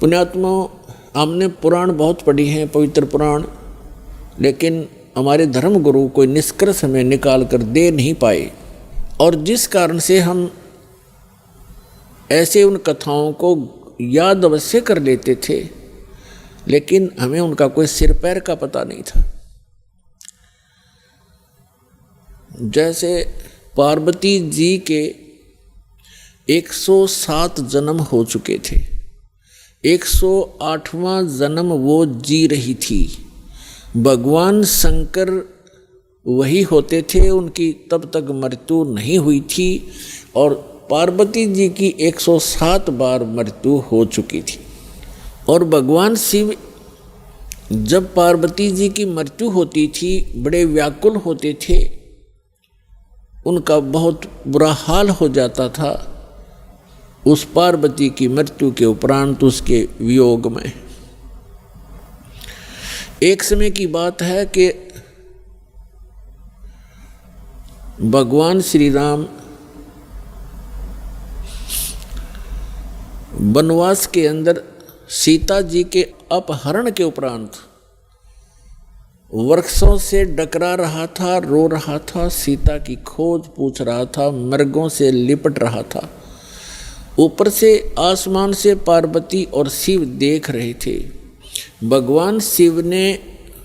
पुण्यात्मा, हमने पुराण बहुत पढ़ी हैं, पवित्र पुराण, लेकिन हमारे धर्म गुरु कोई निष्कर्ष हमें निकाल कर दे नहीं पाए, और जिस कारण से हम ऐसे उन कथाओं को याद अवश्य कर लेते थे, लेकिन हमें उनका कोई सिर पैर का पता नहीं था। जैसे पार्वती जी के 107 जन्म हो चुके थे, 108वां जन्म वो जी रही थी। भगवान शंकर वही होते थे, उनकी तब तक मृत्यु नहीं हुई थी, और पार्वती जी की 107 बार मृत्यु हो चुकी थी। और भगवान शिव जब पार्वती जी की मृत्यु होती थी बड़े व्याकुल होते थे, उनका बहुत बुरा हाल हो जाता था उस पार्वती की मृत्यु के उपरांत, उसके वियोग में। एक समय की बात है कि भगवान श्री राम वनवास के अंदर सीता जी के अपहरण के उपरांत वृक्षों से डकरा रहा था, रो रहा था, सीता की खोज पूछ रहा था, मृगों से लिपट रहा था। ऊपर से आसमान से पार्वती और शिव देख रहे थे। भगवान शिव ने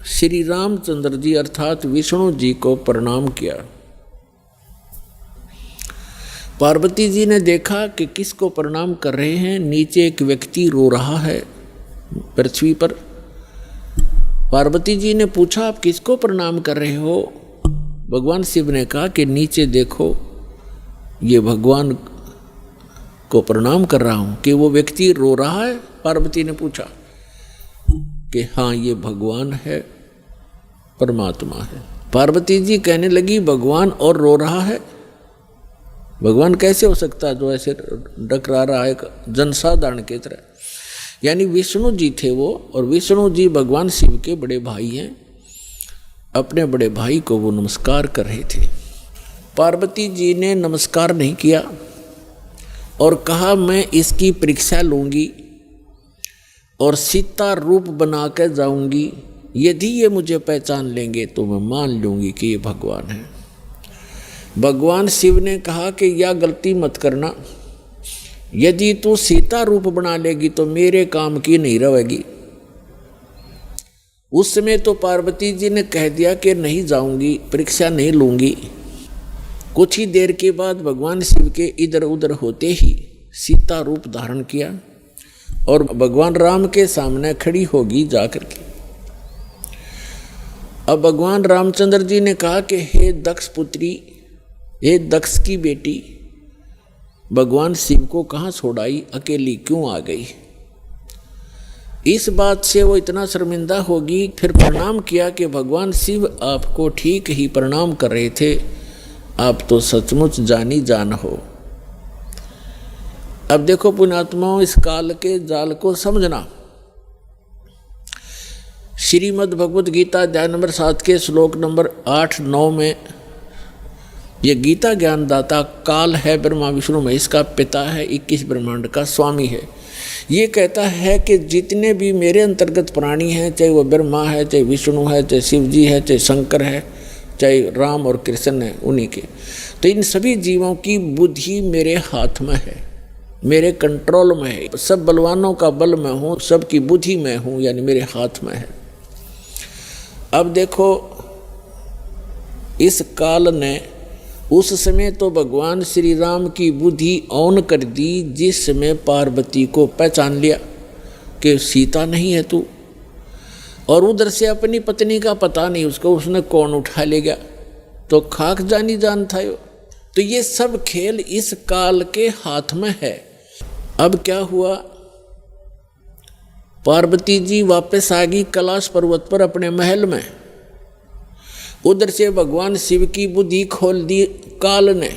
श्री रामचंद्र जी अर्थात विष्णु जी को प्रणाम किया। पार्वती जी ने देखा कि किसको प्रणाम कर रहे हैं। नीचे एक व्यक्ति रो रहा है पृथ्वी पर। पार्वती जी ने पूछा, आप किसको प्रणाम कर रहे हो? भगवान शिव ने कहा कि नीचे देखो, ये भगवान को प्रणाम कर रहा हूं। कि वो व्यक्ति रो रहा है? पार्वती ने पूछा कि हाँ, ये भगवान है, परमात्मा है। पार्वती जी कहने लगी, भगवान और रो रहा है? भगवान कैसे हो सकता है जो ऐसे डकरा रहा है जनसाधारण की तरह? यानी विष्णु जी थे वो, और विष्णु जी भगवान शिव के बड़े भाई हैं। अपने बड़े भाई को वो नमस्कार कर रहे थे। पार्वती जी ने नमस्कार नहीं किया और कहा, मैं इसकी परीक्षा लूँगी और सीता रूप बना कर जाऊँगी। यदि ये मुझे पहचान लेंगे तो मैं मान लूँगी कि ये भगवान है। भगवान शिव ने कहा कि यह गलती मत करना, यदि तू सीता रूप बना लेगी तो मेरे काम की नहीं रहेगी। उस समय तो पार्वती जी ने कह दिया कि नहीं जाऊंगी, परीक्षा नहीं लूंगी। कुछ ही देर के बाद भगवान शिव के इधर उधर होते ही सीता रूप धारण किया और भगवान राम के सामने खड़ी होगी जाकर के। अब भगवान रामचंद्र जी ने कहा कि हे दक्ष पुत्री, हे दक्ष की बेटी, भगवान शिव को कहाँ छोड़ाई, अकेली क्यों आ गई? इस बात से वो इतना शर्मिंदा होगी। फिर प्रणाम किया कि भगवान शिव आपको ठीक ही प्रणाम कर रहे थे, आप तो सचमुच जानी जान हो। अब देखो पुण्यात्माओं, इस काल के जाल को समझना। श्रीमद् भगवद गीता अध्याय नंबर 7 के श्लोक नंबर 8-9 में ये गीता ज्ञानदाता काल है, ब्रह्मा विष्णु महेश का पिता है, 21 ब्रह्मांड का स्वामी है। ये कहता है कि जितने भी मेरे अंतर्गत प्राणी हैं, चाहे वो ब्रह्मा है, चाहे विष्णु है, चाहे शिव जी है, चाहे शंकर है, चाहे राम और कृष्ण है, उन्हीं के, तो इन सभी जीवों की बुद्धि मेरे हाथ में है, मेरे कंट्रोल में है। सब बलवानों का बल मैं हूँ, सबकी बुद्धि मैं हूँ, यानी मेरे हाथ में है। अब देखो, इस काल ने उस समय तो भगवान श्री राम की बुद्धि ऑन कर दी, जिस समय पार्वती को पहचान लिया कि सीता नहीं है तू, और उधर से अपनी पत्नी का पता नहीं उसको, उसने कौन उठा ले गया, तो खाक जानी जान था यो। तो ये सब खेल इस काल के हाथ में है। अब क्या हुआ, पार्वती जी वापस आ गई कैलाश पर्वत पर अपने महल में। उधर से भगवान शिव की बुद्धि खोल दी काल ने,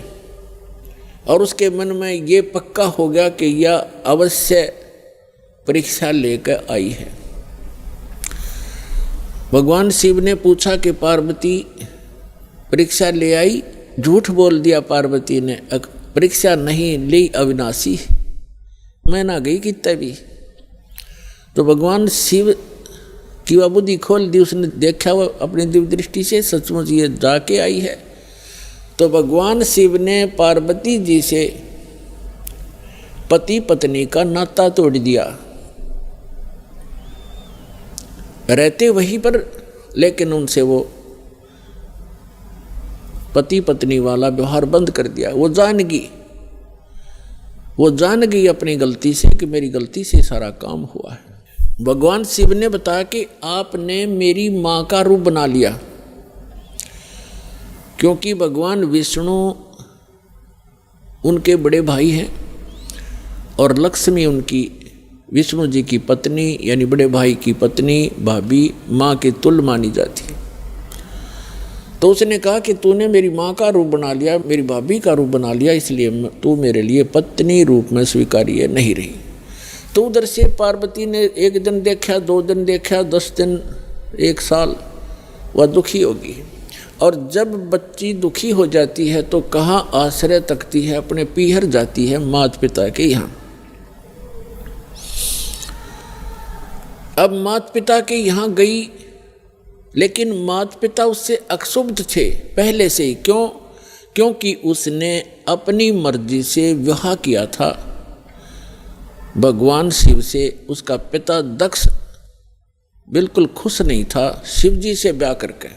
और उसके मन में ये पक्का हो गया कि यह अवश्य परीक्षा लेकर आई है। भगवान शिव ने पूछा कि पार्वती परीक्षा ले आई? झूठ बोल दिया पार्वती ने, परीक्षा नहीं ली अविनाशी, मैं ना गई कितने भी। तो भगवान शिव की वह बुद्धि खोल दी, उसने देखा वो अपनी दिव्य दृष्टि से सचमुच ये जाके आई है। तो भगवान शिव ने पार्वती जी से पति पत्नी का नाता तोड़ दिया, रहते वहीं पर, लेकिन उनसे वो पति पत्नी वाला व्यवहार बंद कर दिया। वो जान गई अपनी गलती से कि मेरी गलती से सारा काम हुआ है। भगवान शिव ने बताया कि आपने मेरी माँ का रूप बना लिया, क्योंकि भगवान विष्णु उनके बड़े भाई हैं और लक्ष्मी उनकी विष्णु जी की पत्नी यानी बड़े भाई की पत्नी भाभी माँ के तुल्य मानी जाती है। तो उसने कहा कि तूने मेरी माँ का रूप बना लिया, मेरी भाभी का रूप बना लिया, इसलिए तू मेरे लिए पत्नी रूप में स्वीकार्य नहीं रही। तो उधर से पार्वती ने एक दिन देखा, 2 दिन देखा, 10 दिन, 1 साल, वह दुखी होगी। और जब बच्ची दुखी हो जाती है तो कहाँ आश्रय तकती है, अपने पीहर जाती है माता पिता के यहाँ। अब माता पिता के यहाँ गई, लेकिन माता पिता उससे अक्षुब्ध थे पहले से ही। क्यों? क्योंकि उसने अपनी मर्जी से विवाह किया था भगवान शिव से। उसका पिता दक्ष बिल्कुल खुश नहीं था शिव जी से ब्याह करके।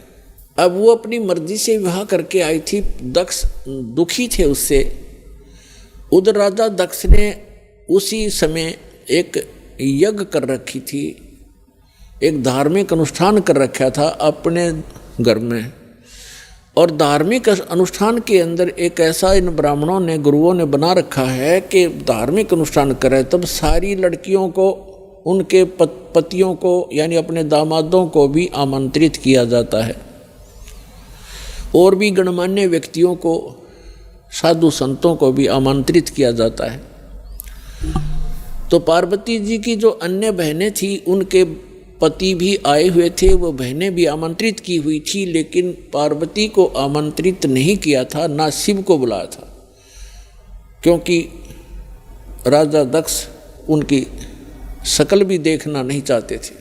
अब वो अपनी मर्जी से विवाह करके आई थी, दक्ष दुखी थे उससे। उधर राजा दक्ष ने उसी समय एक यज्ञ कर रखी थी, एक धार्मिक अनुष्ठान कर रखा था अपने घर में। और धार्मिक अनुष्ठान के अंदर एक ऐसा इन ब्राह्मणों ने, गुरुओं ने बना रखा है कि धार्मिक अनुष्ठान करे तब सारी लड़कियों को, उनके पतियों को यानी अपने दामादों को भी आमंत्रित किया जाता है, और भी गणमान्य व्यक्तियों को, साधु संतों को भी आमंत्रित किया जाता है। तो पार्वती जी की जो अन्य बहनें थी उनके पति भी आए हुए थे, वो बहनें भी आमंत्रित की हुई थी, लेकिन पार्वती को आमंत्रित नहीं किया था, ना शिव को बुलाया था, क्योंकि राजा दक्ष उनकी शक्ल भी देखना नहीं चाहते थे।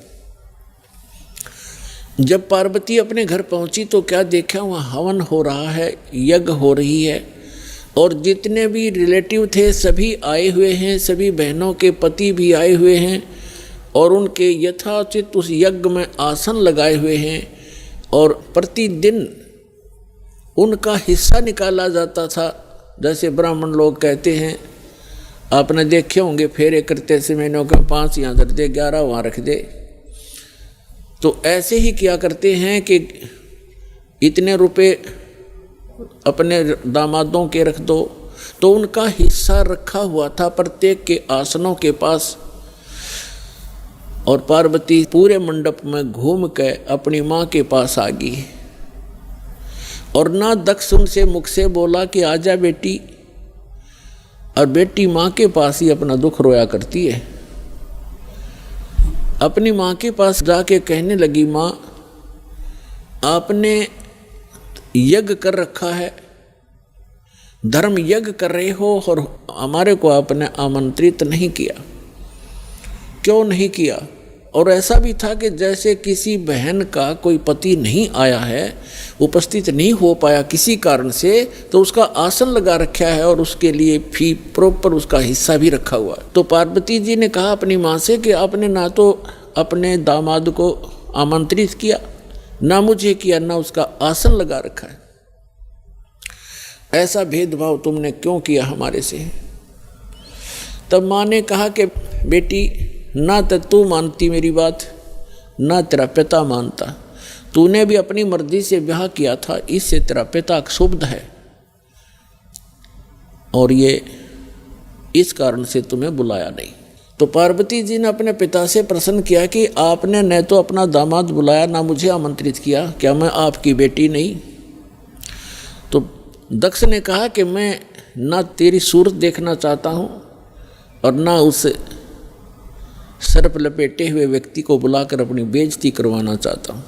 जब पार्वती अपने घर पहुंची तो क्या देखा, वहाँ हवन हो रहा है, यज्ञ हो रही है, और जितने भी रिलेटिव थे सभी आए हुए हैं, सभी बहनों के पति भी आए हुए हैं, और उनके यथाचित उस यज्ञ में आसन लगाए हुए हैं, और प्रतिदिन उनका हिस्सा निकाला जाता था। जैसे ब्राह्मण लोग कहते हैं, आपने देखे होंगे, फेरे करते से महीनों का 5 यहाँ धर दे, 11 वहाँ रख दे। तो ऐसे ही किया करते हैं कि इतने रुपए अपने दामादों के रख दो, तो उनका हिस्सा रखा हुआ था प्रत्येक के आसनों के पास। और पार्वती पूरे मंडप में घूम के अपनी माँ के पास आ गई, और ना दक्ष उनसे मुख से बोला कि आजा बेटी, और बेटी माँ के पास ही अपना दुख रोया करती है। अपनी माँ के पास जाके कहने लगी, माँ आपने यज्ञ कर रखा है, धर्म यज्ञ कर रहे हो, और हमारे को आपने आमंत्रित नहीं किया, क्यों नहीं किया? और ऐसा भी था कि जैसे किसी बहन का कोई पति नहीं आया है, उपस्थित नहीं हो पाया किसी कारण से, तो उसका आसन लगा रखा है और उसके लिए फी प्रॉपर उसका हिस्सा भी रखा हुआ है। तो पार्वती जी ने कहा अपनी माँ से कि आपने ना तो अपने दामाद को आमंत्रित किया, ना मुझे किया, ना उसका आसन लगा रखा है। ऐसा भेदभाव तुमने क्यों किया हमारे से? तब माँ ने कहा कि बेटी, ना तो तू मानती मेरी बात, ना तेरा पिता मानता। तूने भी अपनी मर्जी से ब्याह किया था, इससे तेरा पिता क्षुब्ध है, और ये इस कारण से तुम्हें बुलाया नहीं। तो पार्वती जी ने अपने पिता से प्रश्न किया कि आपने न तो अपना दामाद बुलाया, ना मुझे आमंत्रित किया, क्या मैं आपकी बेटी नहीं? तो दक्ष ने कहा कि मैं ना तेरी सूरत देखना चाहता हूँ, और ना उस सर्प लपेटे हुए व्यक्ति को बुलाकर अपनी बेइज्जती करवाना चाहता हूँ।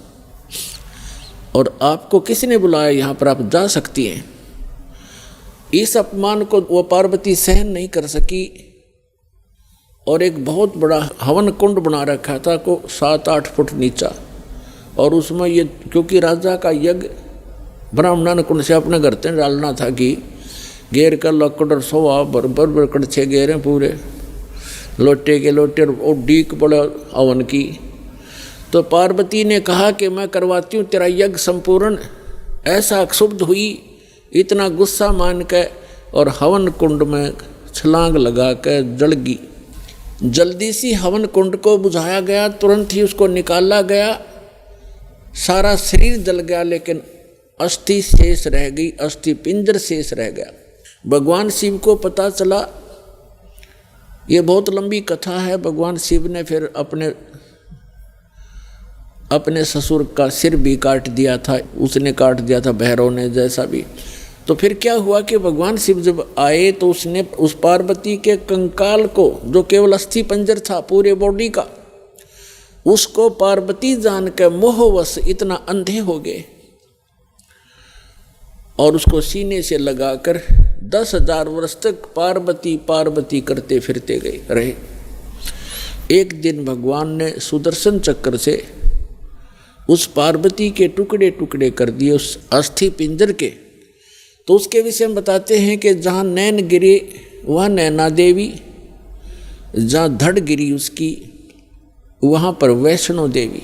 और आपको किसने बुलाया यहाँ पर? आप जा सकती हैं। इस अपमान को वो पार्वती सहन नहीं कर सकी, और एक बहुत बड़ा हवन कुंड बना रखा था को 7-8 फुट नीचा। और उसमें ये क्योंकि राजा का यज्ञ ब्राह्मणन कुंड से अपने घर से डालना था कि घेर कर लकड़ और सोवा बरबर कड़छे घेरे पूरे लोटे के लोटे और डीक बड़ा हवन की। तो पार्वती ने कहा कि मैं करवाती हूँ तेरा यज्ञ संपूर्ण। ऐसा क्षुब्ध हुई, इतना गुस्सा मान के और हवन कुंड में छलांग लगा के जल गई। जल्दी सी हवन कुंड को बुझाया गया, तुरंत ही उसको निकाला गया। सारा शरीर जल गया लेकिन अस्थि शेष रह गई, अस्थि पिंजर शेष रह गया। भगवान शिव को पता चला, ये बहुत लंबी कथा है। भगवान शिव ने फिर अपने ससुर का सिर भी काट दिया था, उसने काट दिया था भैरव ने, जैसा भी। तो फिर क्या हुआ कि भगवान शिव जब आए तो उसने उस पार्वती के कंकाल को, जो केवल अस्थि पंजर था पूरे बॉडी का, उसको पार्वती जान के मोहवश इतना अंधे हो गए और उसको सीने से लगाकर 10,000 वर्ष तक पार्वती पार्वती करते फिरते गए रहे। एक दिन भगवान ने सुदर्शन चक्र से उस पार्वती के टुकड़े टुकड़े कर दिए उस अस्थि पिंजर के। तो उसके विषय में बताते हैं कि जहाँ नैन गिरे वह नैना देवी, जहाँ धड़ गिरी उसकी वहाँ पर वैष्णो देवी।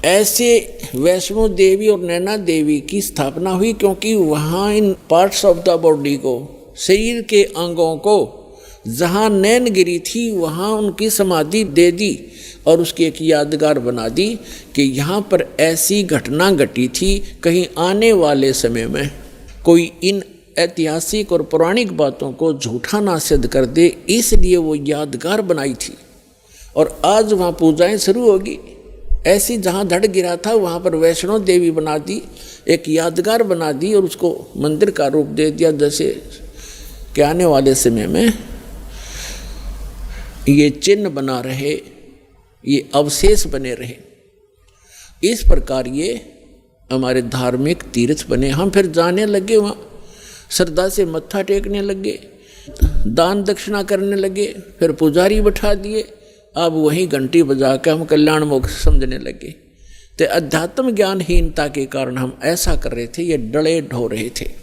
ऐसे वैष्णो देवी और नैना देवी की स्थापना हुई क्योंकि वहाँ इन पार्ट्स ऑफ द बॉडी को, शरीर के अंगों को, जहाँ नैन गिरी थी वहाँ उनकी समाधि दे दी और उसकी एक यादगार बना दी कि यहाँ पर ऐसी घटना घटी थी, कहीं आने वाले समय में कोई इन ऐतिहासिक और पौराणिक बातों को झूठा ना सिद्ध कर दे, इसलिए वो यादगार बनाई थी। और आज वहाँ पूजाएं शुरू होगी। ऐसी जहाँ धड़ गिरा था वहाँ पर वैष्णो देवी बना दी, एक यादगार बना दी और उसको मंदिर का रूप दे दिया, जैसे कि आने वाले समय में ये चिन्ह बना रहे, ये अवशेष बने रहे। इस प्रकार ये हमारे धार्मिक तीर्थ बने। हम फिर जाने लगे, वहाँ श्रद्धा से मत्था टेकने लगे, दान दक्षिणा करने लगे, फिर पुजारी बैठा दिए। अब वहीं घंटी बजा के हम कल्याण मोक्ष समझने लगे। तो अध्यात्म ज्ञानहीनता के कारण हम ऐसा कर रहे थे, ये डले ढो रहे थे।